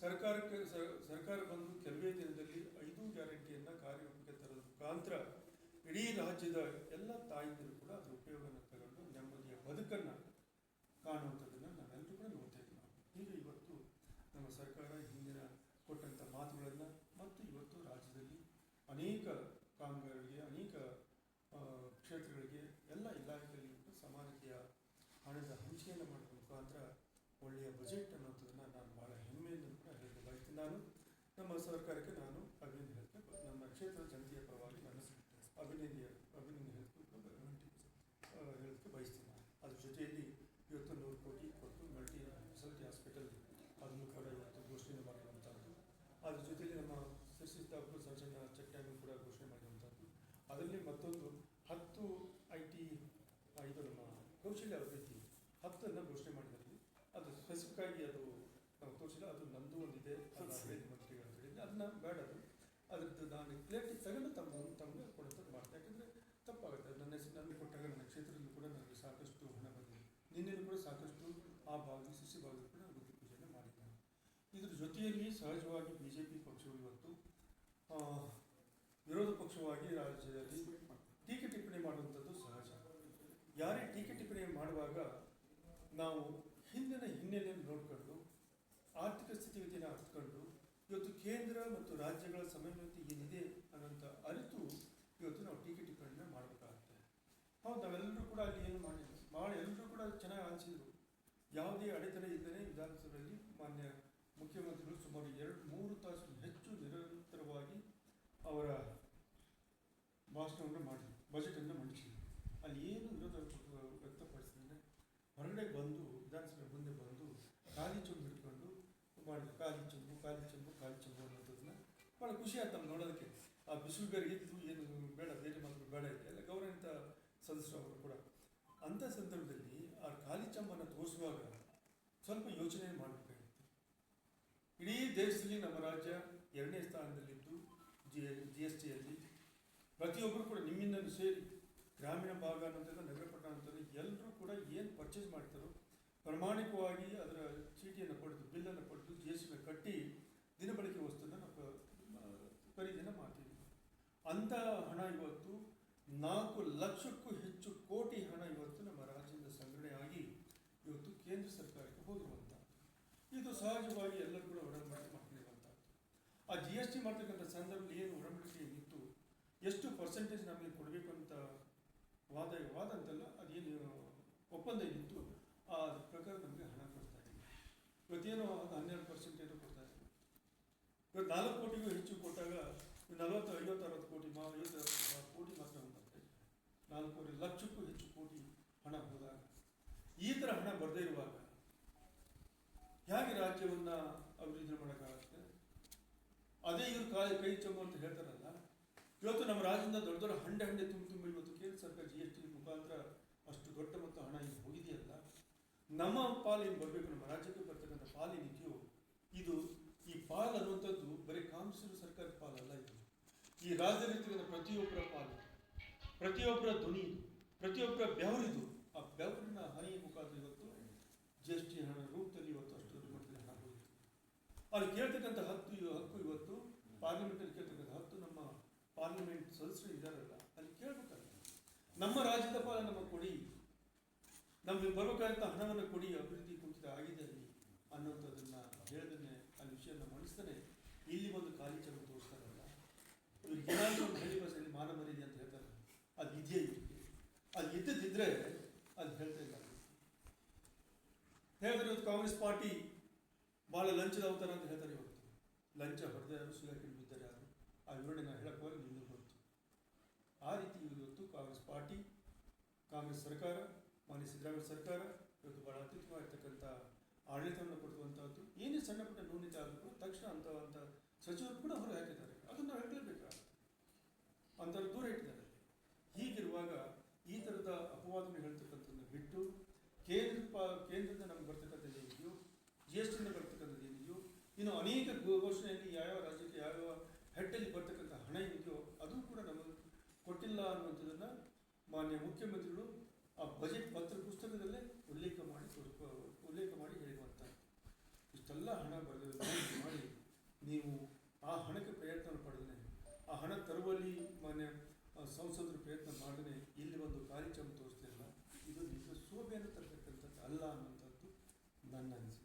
ಸರ್ಕಾರ ಬಂದು ಕೆಲವೇ ದಿನದಲ್ಲಿ 5 ಗ್ಯಾರಂಟಿಯನ್ನು ಕಾರ್ಯರೂಪಕ್ಕೆ ತರೋದ್ರ ಮುಖಾಂತರ ಇಡೀ ರಾಜ್ಯದ ಎಲ್ಲ ತಾಯಿಗಳು ಕೂಡ ಅದರ ಉಪಯೋಗವನ್ನು ತಗೊಂಡು ನೆಮ್ಮದಿಯ ಬದುಕನ್ನು ಕಾಣುವಂಥದ್ದನ್ನು ನಾವೆಲ್ಲರೂ ಕೂಡ ನೋಡ್ತೇವೆ. ಈಗ ಇವತ್ತು ನಮ್ಮ ಸರ್ಕಾರ ಹಿಂದಿನ ಕೊಟ್ಟಂಥ ಮಾತುಗಳನ್ನು ಮತ್ತು ಇವತ್ತು ರಾಜ್ಯದಲ್ಲಿ ಅನೇಕ ಕಾಮಗಾರಿಗೆ ಅನೇಕ ಕ್ಷೇತ್ರಗಳಿಗೆ ಎಲ್ಲ ಇಲಾಖೆಯಲ್ಲಿ ಸಮಾನತೆಯ ಹಣದ ಹಂಚಿಕೆಯನ್ನು ಮಾಡುವ ಮುಖಾಂತರ ಒಳ್ಳೆಯ ಬಜೆಟ್ ಅನ್ನೋಂಥದ್ದನ್ನು ನಾನು ಭಾಳ ಹೆಮ್ಮೆಯಿಂದ ಕೂಡ ಹೇಳಕ್ಕೆ ಬಯಸ್ತೀನಿ. ನಾನು ನಮ್ಮ ಸರ್ಕಾರಕ್ಕೆ ನಾನು ಅಭಿನಂದನೆ ಹೇಳ್ತೇನೆ. ನಮ್ಮ ಕ್ಷೇತ್ರದ ಜನತೆಯ ಪರವಾಗಿ ನಾನು ಅಭಿನಂದನೆ ಹೇಳೋದಕ್ಕೆ ಬಯಸ್ತೀನಿ. ಅದ್ರ ಜೊತೆಯಲ್ಲಿ ಇವತ್ತು 100 ಕೋಟಿ ಕೊಟ್ಟು ಮಲ್ಟಿ ಸ್ಪೆಷಾಲಿಟಿ ಹಾಸ್ಪಿಟಲ್ ಅದನ್ನು ಕೂಡ ಇವತ್ತು ಘೋಷಣೆ ಮಾಡಿರುವಂಥದ್ದು. ಅದ್ರ ಜೊತೆಯಲ್ಲಿ ನಮ್ಮ ಸಚಿವ ಸರ್ಜನ್ ಚಟ್ಟಾಗಿ ಕೂಡ ಘೋಷಣೆ ಮಾಡಿರುವಂಥದ್ದು. ಅದರಲ್ಲಿ ಮತ್ತೊಂದು 10 IT ಇದು ನಮ್ಮ ಕೌಶಲ್ಯ ಅಭಿವೃದ್ಧಿ 10 ಘೋಷಣೆ ಮಾಡಿದ್ರಲ್ಲಿ ಅದು ಸ್ಪೆಸಿಫಿಕ್ ಆಗಿ ಅದು ನಾವು ತೋರಿಸಿಲ್ಲ. ಅದು ನಂದು ಒಂದಿದೆ ಮಂತ್ರಿಗಳು ಅಂತ ಹೇಳಿದ್ರೆ ಅದನ್ನ ಬೇಡ, ಅದ್ರದ್ದು ನಾನು ಕ್ಲಿಯರಿಟಿ ತಗೊಂಡು ತಮಗೆ ಕೊಡೋದು ಮಾಡ್ತೀನಿ. ಯಾಕಂದರೆ ತಪ್ಪಾಗುತ್ತೆ. ನನ್ನ ಹೆಸರು ನನಗೆ ಕೊಟ್ಟಾಗ ನನ್ನ ಕ್ಷೇತ್ರದಲ್ಲಿ ಕೂಡ ನನಗೆ ಸಾಕಷ್ಟು ಹಣ ಬಂದಿದೆ. ನಿನ್ನೆಯೂ ಕೂಡ ಸಾಕಷ್ಟು ಆ ಭಾಗದಲ್ಲಿ ಶಿಶು ಭಾಗದಲ್ಲಿ ಕೂಡ ಗುರುತು ಪೂಜೆಯನ್ನು ಮಾಡಿದ್ದಾನೆ. ಇದ್ರ ಜೊತೆಯಲ್ಲಿ ಸಹಜವಾಗಿ BJP ಪಕ್ಷವು ಇವತ್ತು ವಿರೋಧ ಪಕ್ಷವಾಗಿ ರಾಜ್ಯದಲ್ಲಿ ಟೀಕೆ ಟಿಪ್ಪಣಿ ಮಾಡುವಂಥದ್ದು ಸಹಜ. ಯಾರೇ ಟೀಕೆ ಟಿಪ್ಪಣಿ ಮಾಡುವಾಗ ನಾವು ಹಿಂದಿನ ಹಿನ್ನೆಲೆಯನ್ನು ನೋಡಿಕೊಂಡು ಆರ್ಥಿಕ ಸ್ಥಿತಿಗತಿಯನ್ನು ಅರ್ಥಕೊಂಡು ಇವತ್ತು ಕೇಂದ್ರ ಮತ್ತು ರಾಜ್ಯಗಳ ಸಮನ್ವಯತೆ ಏನಿದೆ ಅನ್ನೋಂಥ ಅರಿತು ಇವತ್ತು ನಾವು ಟೀಕೆ ಟಿಪ್ಪಣಿಯನ್ನು ಮಾಡಬೇಕಾಗುತ್ತೆ. ಹೌದು, ನಾವೆಲ್ಲರೂ ಕೂಡ ಅಲ್ಲಿ ಏನು ಮಾಡಿದ್ವಿ, ಎಲ್ಲರೂ ಕೂಡ ಚೆನ್ನಾಗಿ ಆಲಿಸಿದ್ರು. ಯಾವುದೇ ಅಡೆತಡೆ ಇದ್ದರೆ ವಿಧಾನಸಭೆಯಲ್ಲಿ ಮಾನ್ಯ ಮುಖ್ಯಮಂತ್ರಿಗಳು ಸುಮಾರು 2-3 ತಾಸು ಹೆಚ್ಚು ನಿರಂತರವಾಗಿ ಅವರ ಭಾಷಣವನ್ನು ಮಾಡಿದರು, ಬಜೆಟನ್ನು ಮಂಡಿಸಿದರು. ಅಲ್ಲಿ ಏನು ವಿರೋಧ ವ್ಯಕ್ತಪಡಿಸಿದ್ರೆ ಹೊರಗಡೆ ಬಂದು ವಿಧಾನಸಭೆ ಮುಂದೆ ಬಂದು ಖಾಲಿ ಚೊಂಬು ಹಿಡ್ಕೊಂಡು ಮಾಡಿದ್ರು. ಖಾಲಿ ಚೊಂಬು ಅನ್ನೋದನ್ನ ಭಾಳ ಖುಷಿ ಆಯ್ತು ನಮ್ಗೆ ನೋಡೋದಕ್ಕೆ. ಆ ಬಿಸಿಲು ಬೇರೆ ಇದ್ದು ಏನು ಬೇಡ, ಬೇರೆ ಮಾತ್ರ ಬೇಡ ಇದೆ ಎಲ್ಲ ಗೌರವಿತ ಸದಸ್ಯರು ಅವರು ಕೂಡ. ಅಂಥ ಸಂದರ್ಭದಲ್ಲಿ ಆ ಖಾಲಿ ಚೊಂಬನ್ನು ತೋರಿಸುವಾಗ ಸ್ವಲ್ಪ ಯೋಚನೆ ಮಾಡಬೇಕಾಗಿತ್ತು. ಇಡೀ ದೇಶದಲ್ಲಿ ನಮ್ಮ ರಾಜ್ಯ 2ನೇ ಸ್ಥಾನದಲ್ಲಿದ್ದು GSTಯಲ್ಲಿ ಪ್ರತಿಯೊಬ್ಬರು ಕೂಡ ನಿಮ್ಮಿಂದಲೂ ಸೇರಿ ಗ್ರಾಮೀಣ ಭಾಗ ಅನ್ನೋಂಥದ್ದು ನಗರ ಪಟ್ಟಣ ಅಂತಂದರೆ ಎಲ್ಲರೂ ಕೂಡ ಏನು ಪರ್ಚೇಸ್ ಮಾಡ್ತಾರೋ ಪ್ರಾಮಾಣಿಕವಾಗಿ ಅದರ ಚೀಟಿಯನ್ನು ಪಡೆದು ಬಿಲ್ಲನ್ನು ಪಡೆದು GST ಕಟ್ಟಿ ದಿನಬಳಕೆ ವಸ್ತುವನ್ನು ನಾವು ಖರೀದಿಯನ್ನು ಮಾಡ್ತೀವಿ. ಅಂಥ ಹಣ ಇವತ್ತು 4 ಲಕ್ಷಕ್ಕೂ ಹೆಚ್ಚು ಕೋಟಿ ಹಣ ಇವತ್ತು ನಮ್ಮ ರಾಜ್ಯದಿಂದ ಸಂಗ್ರಹಣೆ ಆಗಿ ಇವತ್ತು ಕೇಂದ್ರ ಸರ್ಕಾರಕ್ಕೆ ಹೋಗಿರುವಂಥದ್ದು. ಇದು ಸಹಜವಾಗಿ ಎಲ್ಲರೂ ಕೂಡ ಒಡಂಬಡಿಕೆ ಮಾಡ್ಕೊಂಡಿರುವಂಥದ್ದು. ಆ GST ಮಾಡ್ತಕ್ಕಂಥ ಸಂದರ್ಭದಲ್ಲಿ ಏನು ಒಡಂಬಡಿಕೆ ಇತ್ತು, ಎಷ್ಟು ಪರ್ಸೆಂಟೇಜ್ ನಮಗೆ ಕೊಡಬೇಕು ಅಂತ ವಾದ ಅಂತಲ್ಲ, ಅದೇನು ಒಪ್ಪಂದ ಏನಿತ್ತು ಆ ಪ್ರಕಾರ ನಮಗೆ ಹಣ ಕೊಡ್ತಾ ಇದ್ದೀವಿ. ಇವತ್ತೇನೋ 12% ಏನೋ ಕೊಡ್ತಾ ಇದ್ದೀವಿ. ಇವತ್ತು 4 ಕೋಟಿಗೂ ಹೆಚ್ಚು ಕೊಟ್ಟಾಗ 40, 50, 60 ಕೋಟಿ 50 ಕೋಟಿ ಮಾತ್ರ ಬರ್ತಾ ಇದೆ. 4 ಲಕ್ಷಕ್ಕೂ ಹೆಚ್ಚು ಕೋಟಿ ಹಣ ಹೋದಾಗ ಈ ಥರ ಹಣ ಬರದೇ ಇರುವಾಗ ಹೇಗೆ ರಾಜ್ಯವನ್ನು ಅಭಿವೃದ್ಧಿ ಮಾಡೋಕ್ಕಾಗುತ್ತೆ? ಅದೇ ಇವರು ಕೈ ಚೊಂಬು ಅಂತ ಹೇಳ್ತಾರಲ್ಲ, ಇವತ್ತು ನಮ್ಮ ರಾಜ್ಯದಿಂದ ದೊಡ್ಡ ದೊಡ್ಡ ಹಂಡೆ ತುಂಬಿ ಇವತ್ತು ಕೇಂದ್ರ ಸರ್ಕಾರ GST ಮುಖಾಂತರ ಅಷ್ಟು ದೊಡ್ಡ ಮೊತ್ತ ಹಣ ಈಗ ಹೋಗಿದೆಯಲ್ಲ, ನಮ್ಮ ಪಾಲೇನು ಬರಬೇಕು, ನಮ್ಮ ರಾಜ್ಯಕ್ಕೆ ಬರ್ತಕ್ಕಂಥ ಪಾಲೇನಿದೆಯೋ ಇದು ಈ ಪಾಲು ಅನ್ನುವಂಥದ್ದು ಬರೀ ಕಾಂಗ್ರೆಸ್ ಸರ್ಕಾರದ ಪಾಲಲ್ಲ. ಇದು ಈ ರಾಜ್ಯದಲ್ಲಿರ್ತಕ್ಕಂಥ ಪ್ರತಿಯೊಬ್ಬರ ಪಾಲು, ಪ್ರತಿಯೊಬ್ಬರ ಧ್ವನಿ ಇದು, ಪ್ರತಿಯೊಬ್ಬರ ಬೆವರಿದು. ಆ ಬೆವರಿನ ಹನಿಯ ಮುಖಾಂತರ ಇವತ್ತು GST ಹಣ ರೂಪದಲ್ಲಿ ಇವತ್ತು ಅಷ್ಟು ದೊಡ್ಡ ಮಟ್ಟದಲ್ಲಿ ಹಣ ಹೋಗಿತ್ತು. ಅಲ್ಲಿ ಕೇಳ್ತಕ್ಕಂಥ ಹಕ್ಕು ಇವತ್ತು ಪಾರ್ಲಿಮೆಂಟಲ್ಲಿ ಕೇಳ್ತಕ್ಕಂಥ ಹಕ್ಕು ನಮ್ಮ ಪಾರ್ಲಿಮೆಂಟ್ ಸದಸ್ಯರು ಇದ್ದಾರಲ್ಲ, ಅಲ್ಲಿ ಕೇಳಬೇಕಲ್ಲ, ನಮ್ಮ ರಾಜ್ಯದ ಪಾಲ ನಮಗೆ ಕೊಡಿ, ನಮಗೆ ಬರಬೇಕಾದಂಥ ಹಣವನ್ನು ಕೊಡಿ, ಅಭಿವೃದ್ಧಿ ಕುಂಠಿತ ಆಗಿದೆ ಅಲ್ಲಿ ಅನ್ನೋಂಥದ್ದನ್ನು ಹೇಳಿದ್ರೆ ಅಲ್ಲಿ ವಿಷಯನ ಮಂಡಿಸ್ತಾನೆ ಇಲ್ಲಿ ಒಂದು ಖಾಲಿ ಚಂಬು ತೋರಿಸ್ತಾರಲ್ಲ, ಇವ್ರಿಗೆ ಏನಾದರೂ ಒಂದು ಹೇಳಿ ಬಸ್ಸಲ್ಲಿ ಮಾನ ಮರ್ಯಾದೆ ಅಂತ ಹೇಳ್ತಾರೆ. ಅದು ಇದೆಯೇ ಇವ್ರಿಗೆ? ಅದು ಇದ್ದದಿದ್ದರೆ ಅದು ಹೇಳ್ತಾ ಇಲ್ಲ. ಹೇಳಿದ್ರೆ ಇವತ್ತು ಕಾಂಗ್ರೆಸ್ ಪಾರ್ಟಿ ಭಾಳ ಲಂಚದ ಅವತಾರ ಅಂತ ಹೇಳ್ತಾರೆ. ಇವತ್ತು ಲಂಚ ಹೊಡೆದ ಯಾರು, ಸಿಗಾಕೊಂಡು ಬಿದ್ದರೆ ಯಾರು, ಆ ವಿವರಣೆ ನಾನು ಹೇಳಕ್ಕೆ ಹೋಗಿ ನಿಂದು ಬಂತು. ಆ ರೀತಿ ಇವತ್ತು ಕಾಂಗ್ರೆಸ್ ಪಾರ್ಟಿ, ಕಾಂಗ್ರೆಸ್ ಸರ್ಕಾರ, ಮಾನ್ಯ ಸಿದ್ದರಾಮಯ್ಯ ಸರ್ಕಾರ ಇವತ್ತು ಭಾಳ ಅತ್ಯುತ್ತಮವಾಗಿರ್ತಕ್ಕಂಥ ಆಡಳಿತವನ್ನು ಕೊಡುವಂಥದ್ದು. ಏನೇ ಸಣ್ಣ ಪುಟ್ಟ ನ್ಯೂನತೆ ಆಗಬೇಕು ತಕ್ಷಣ ಅಂಥ ಸಚಿವರು ಕೂಡ ಹೊರ ಹಾಕಿದ್ದಾರೆ. ಅದನ್ನು ನಾವು ಹೇಳಲೇಬೇಕಾಗುತ್ತೆ, ಅಂಥವ್ರು ದೂರ ಇಟ್ಟಿದ್ದಾರೆ. ಹೀಗಿರುವಾಗ ಈ ಥರದ ಅಪವಾದವನ್ನು ಹೇಳ್ತಕ್ಕಂಥದ್ದನ್ನು ಬಿಟ್ಟು ಕೇಂದ್ರದಿಂದ ನಮ್ಗೆ ಬರ್ತಕ್ಕಂಥದ್ದು ಏನಿದೆಯೋ, GSTಯಿಂದ ಬರ್ತಕ್ಕಂಥದ್ದು ಏನಿದೆಯೋ, ಇನ್ನು ಅನೇಕ ಘೋಷಣೆಯಲ್ಲಿ ಯಾವ್ಯಾವ ರಾಜ್ಯಕ್ಕೆ ಯಾವ್ಯಾವ ಹೆಡ್ಡಲ್ಲಿ ಬರ್ತಕ್ಕಂಥ ಹಣ ಏನಿದೆಯೋ ಅದು ಕೂಡ ನಮಗೆ ಕೊಟ್ಟಿಲ್ಲ ಅನ್ನುವಂಥದ್ದನ್ನು ಮಾನ್ಯ ಮುಖ್ಯಮಂತ್ರಿಗಳು ಆ ಬಜೆಟ್ ಪುಸ್ತಕದಲ್ಲೇ ಉಲ್ಲೇಖ ಮಾಡಿ ಹೇಳಿರುವಂಥ ಇಷ್ಟೆಲ್ಲ ಹಣ ಬರೆದು ಮಾಡಿ ನೀವು ಆ ಹಣಕ್ಕೆ ಪ್ರಯತ್ನ ಪಡೆದೇ, ಆ ಹಣ ತರುವಲ್ಲಿ ಮಾನ್ಯ ಸಂಸದರು ಪ್ರಯತ್ನ ಮಾಡದೇ ಇಲ್ಲಿ ಒಂದು ಖಾಲಿ ಚಂಬು ತೋರಿಸ್ತಿರಲ್ಲ, ಇದು ನಿಮಗೆ ಶೋಭೆಯನ್ನು ತರತಕ್ಕಂಥದ್ದು ಅಲ್ಲ ಅನ್ನುವಂಥದ್ದು ನನ್ನ ಅನಿಸಿಕೆ.